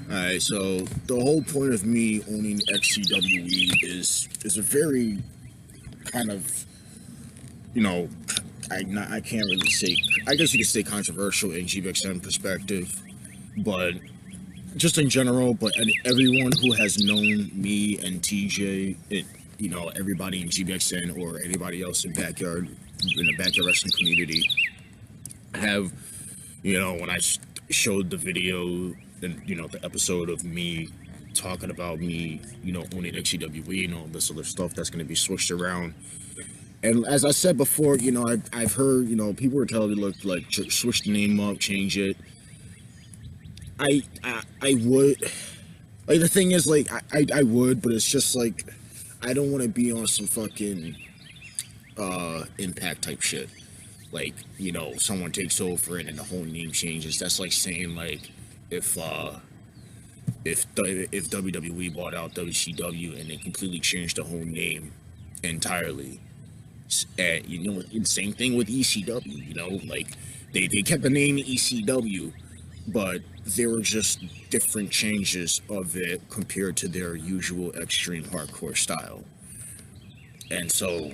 Alright, so the whole point of me owning XCWE is a very kind of, you know, I can't really say, I guess you could say controversial in GBXN perspective, but just in general, but everyone who has known me and TJ, everybody in GBXN or anybody else in the backyard wrestling community have, when I showed the video and, the episode of me talking about me, owning XCWE and all this other stuff that's going to be switched around. And as I said before, I've heard, people were telling me, look, like, switch the name up, change it. I would, like, the thing is, like, I would, but it's just, like, I don't want to be on some fucking, Impact type shit. Like, someone takes over and then the whole name changes. That's like saying, like, if WWE bought out WCW and they completely changed the whole name entirely. And, same thing with ECW, like, they kept the name ECW, but there were just different changes of it compared to their usual extreme hardcore style. And so,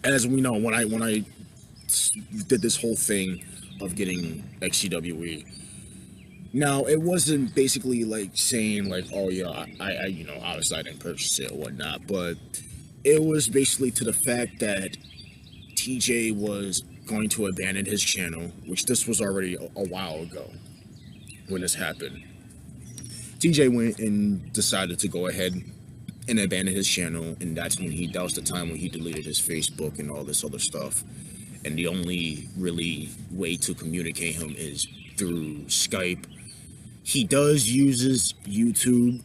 as we know, when I did this whole thing of getting XCWE, now it wasn't basically like saying like, oh yeah, I obviously I didn't purchase it or whatnot, but it was basically to the fact that TJ was going to abandon his channel, which this was already a while ago when this happened. TJ went and decided to go ahead and abandon his channel, and that was the time when he deleted his Facebook and all this other stuff. And the only really way to communicate him is through Skype. He does use his YouTube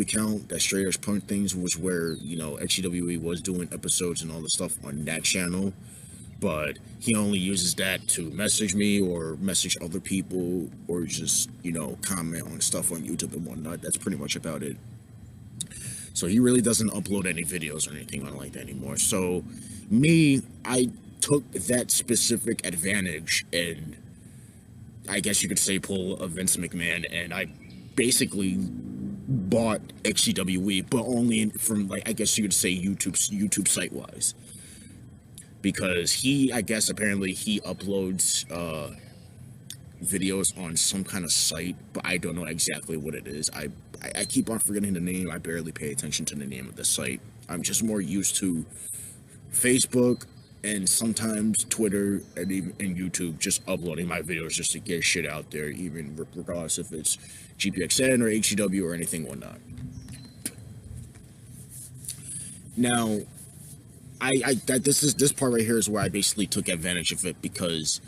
account, that Straight Edge Punk Things, was where, XCWE was doing episodes and all the stuff on that channel. But he only uses that to message me or message other people or just, comment on stuff on YouTube and whatnot. That's pretty much about it. So he really doesn't upload any videos or anything like that anymore. So me, I took that specific advantage and I guess you could say pull a Vince McMahon, and I basically bought XCWE, but only from, like, I guess you could say YouTube site wise, because apparently he uploads videos on some kind of site, but I don't know exactly what it is. I keep on forgetting the name. I barely pay attention to the name of the site. I'm just more used to Facebook and sometimes Twitter and YouTube, just uploading my videos just to get shit out there, even regardless if it's GPXN or HCW or anything whatnot. Now, this part right here is where I basically took advantage of it, because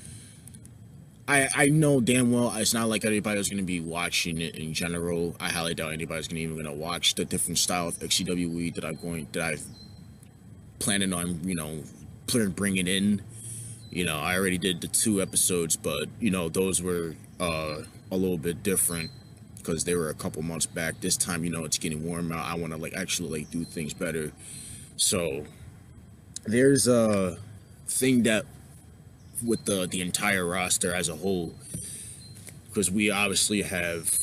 I know damn well it's not like anybody's going to be watching it in general. I highly doubt anybody's even going to watch the different style of XCWE that I've planning on, bringing in. I already did the 2 episodes, but, those were a little bit different because they were a couple months back. This time, it's getting warm out. I want to, actually, do things better. So there's a thing that with the entire roster as a whole, because we obviously have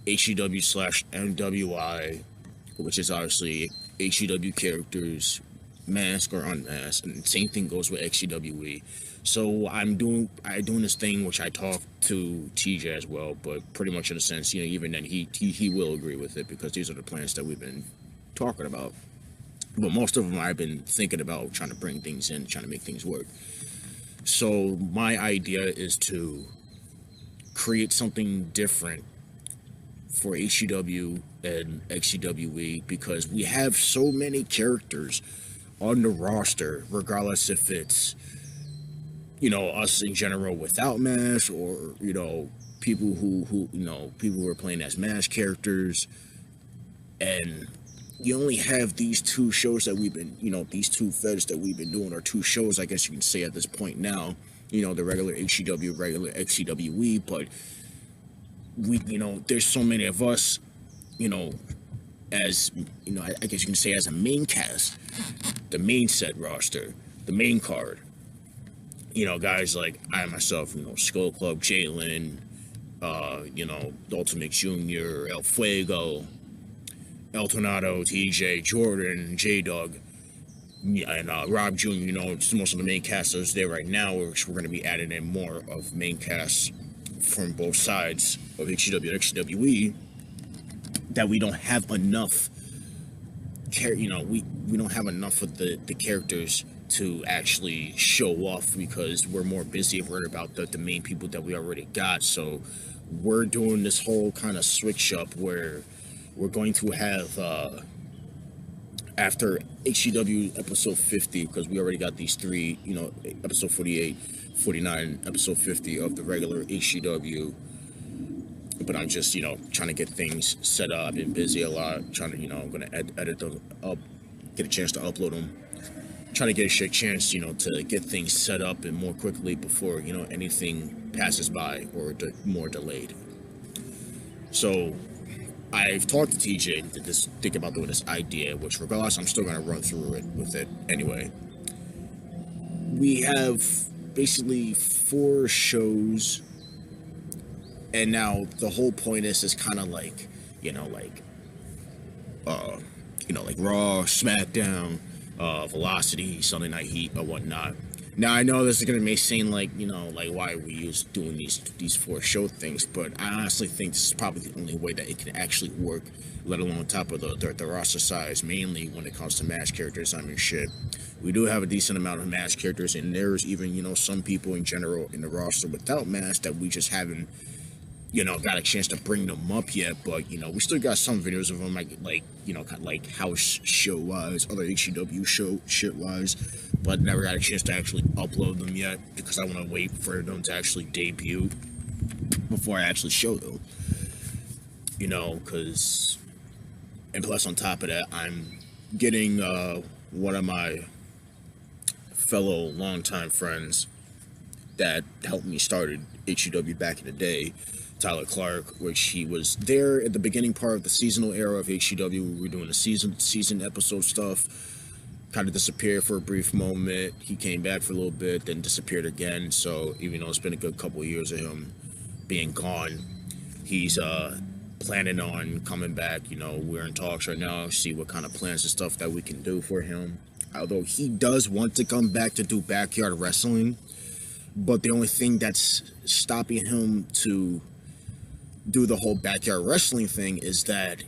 HCW/MWI, which is obviously HCW characters, masked or unmasked, and the same thing goes with XCWE. So I'm doing this thing which I talked to TJ as well, but pretty much in a sense, even then he will agree with it, because these are the plans that we've been talking about. But most of them I've been thinking about trying to bring things in, trying to make things work. So my idea is to create something different for HCW and XCWE, because we have so many characters on the roster, regardless if it's, us in general without masks, or, people who are playing as masked characters. And you only have these 2 shows that we've been, these 2 feds that we've been doing, or 2 shows, I guess you can say at this point now, the regular HCW, regular XCWE, but we, there's so many of us, as, I guess you can say as a main cast, the main set roster, the main card, guys like I myself, Skull Club, Jalen, You know, Ultimate Junior, El Fuego, El Tornado, TJ, Jordan, J Dog, and Rob Jr. You know, it's most of the main casters there right now, which we're going to be adding in more of main casts from both sides of XCW and XCWE. That we don't have enough, you know, we don't have enough of the characters to actually show off because we're more busy worried about the main people that we already got. So we're doing this whole kind of switch up where we're going to have after HCW episode 50, because we already got these three, you know, episode 48, 49, episode 50 of the regular HCW. But I'm just, you know, trying to get things set up. I've been busy a lot, trying to, you know, I'm going to edit them up, get a chance to upload them. Trying to get a chance, you know, to get things set up and more quickly before, you know, anything passes by or more delayed. So I've talked to TJ to think about doing this idea, which regardless, I'm still going to run through it with it anyway. We have basically 4 shows, and now the whole point is kind of like, you know, like Raw, SmackDown, Velocity, Sunday Night Heat, or whatnot. Now I know this is gonna may seem like, you know, like why are we doing these 4 show things, but I honestly think this is probably the only way that it can actually work, let alone on top of the roster size, mainly when it comes to match characters. I mean, shit, we do have a decent amount of match characters, and there's even, you know, some people in general in the roster without match that we just haven't, you know, got a chance to bring them up yet. But, you know, we still got some videos of them, like you know, kind of like house show wise, other HCW show shit wise, but never got a chance to actually upload them yet because I want to wait for them to actually debut before I actually show them. You know, because, and plus on top of that, I'm getting one of my fellow longtime friends that helped me started HCW back in the day, Tyler Clark, which he was there at the beginning part of the seasonal era of HCW. We were doing the season episode stuff. Kind of disappeared for a brief moment. He came back for a little bit, then disappeared again. So even though it's been a good couple of years of him being gone, he's planning on coming back. You know, we're in talks right now, see what kind of plans and stuff that we can do for him. Although he does want to come back to do backyard wrestling, but the only thing that's stopping him to do the whole backyard wrestling thing is that,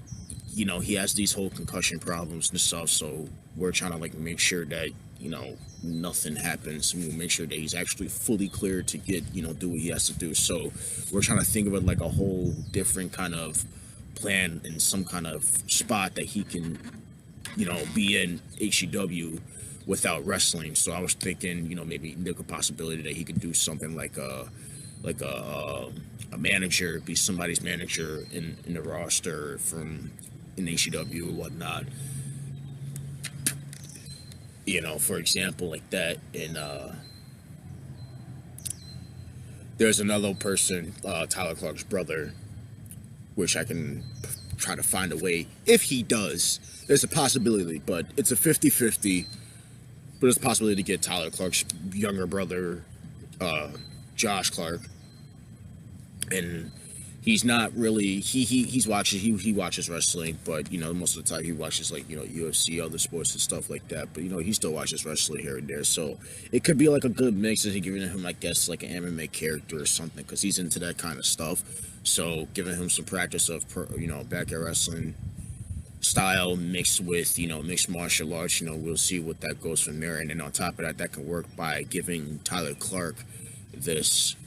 you know, he has these whole concussion problems and stuff. So we're trying to like make sure that, you know, nothing happens. We'll make sure that he's actually fully cleared to get, you know, do what he has to do. So we're trying to think of it like a whole different kind of plan and some kind of spot that he can, you know, be in HCW without wrestling. So I was thinking, you know, maybe there's a possibility that he could do something like a manager, be somebody's manager in the roster from in HCW or whatnot. You know, for example, like that. And there's another person, Tyler Clark's brother, which I can try to find a way. If he does, there's a possibility, but it's a 50-50. But there's a possibility to get Tyler Clark's younger brother, Josh Clark. And he's not really, he watches wrestling, but, you know, most of the time he watches, like, you know, UFC, other sports and stuff like that. But, you know, he still watches wrestling here and there. So it could be like a good mix of giving him, I guess, like an MMA character or something, because he's into that kind of stuff. So giving him some practice of, you know, backyard wrestling style mixed with, you know, mixed martial arts, you know, we'll see what that goes from there. And then on top of that, that can work by giving Tyler Clark this,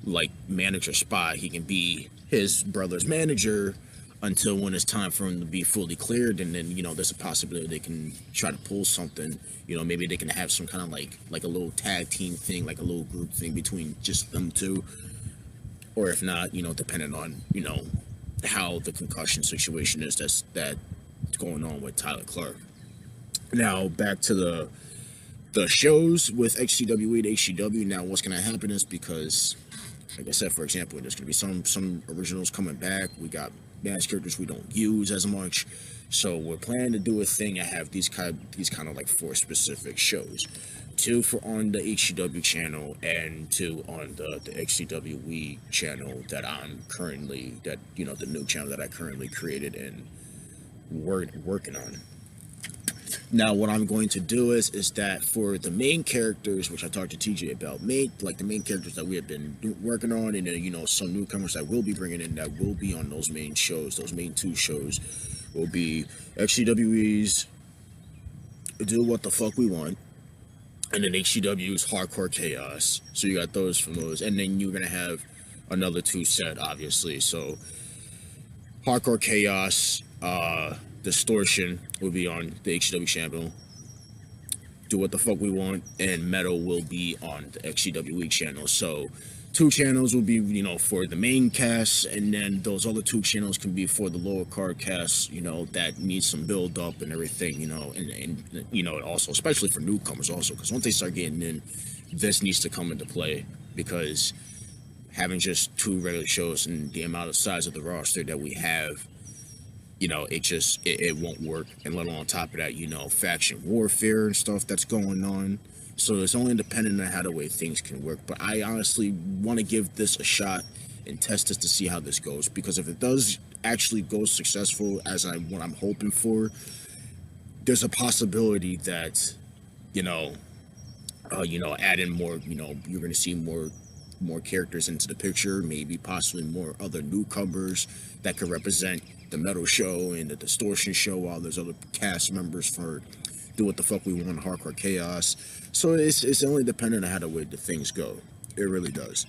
like, manager spot. He can be his brother's manager until when it's time for him to be fully cleared, and then, you know, there's a possibility they can try to pull something. You know, maybe they can have some kind of like a little tag team thing, like a little group thing between just them two, or if not, you know, depending on, you know, how the concussion situation is that's going on with Tyler Clark. Now back to the shows with XCWE to HCW. Now what's going to happen is, because like I said, for example, there's going to be some originals coming back. We got match characters we don't use as much, so we're planning to do a thing. I have these kind of like 4 specific shows. two for on the HCW channel and two on the XCWE channel that I'm currently, that, you know, the new channel that I currently created and working on. Now, what I'm going to do is that for the main characters, which I talked to TJ about, the main characters that we have been working on, and then, you know, some newcomers that we'll be bringing in that will be on those main shows, those main two shows, will be XCWE's Do What the Fuck We Want, and then HCW's Hardcore Chaos. So you got those from those, and then you're gonna have another two set, obviously. So Hardcore Chaos, Distortion will be on the HCW channel. Do What the Fuck We Want and Metal will be on the XCWE channel. So two channels will be, you know, for the main cast, and then those other two channels can be for the lower card cast, you know, that needs some build up and everything, you know, and you know, also especially for newcomers also, because once they start getting in, this needs to come into play, because having just two regular shows and the amount of size of the roster that we have, you know, it won't work. And let alone on top of that, you know, faction warfare and stuff that's going on. So it's only dependent on how the way things can work. But I honestly want to give this a shot and test this to see how this goes. Because if it does actually go successful as what I'm hoping for, there's a possibility that, you know, add in more, you know, you're going to see more characters into the picture, maybe possibly more other newcomers that could represent the Metal show and the Distortion show, while there's other cast members for Do What the Fuck We Want, Hardcore Chaos. So it's only dependent on how the way the things go. It really does.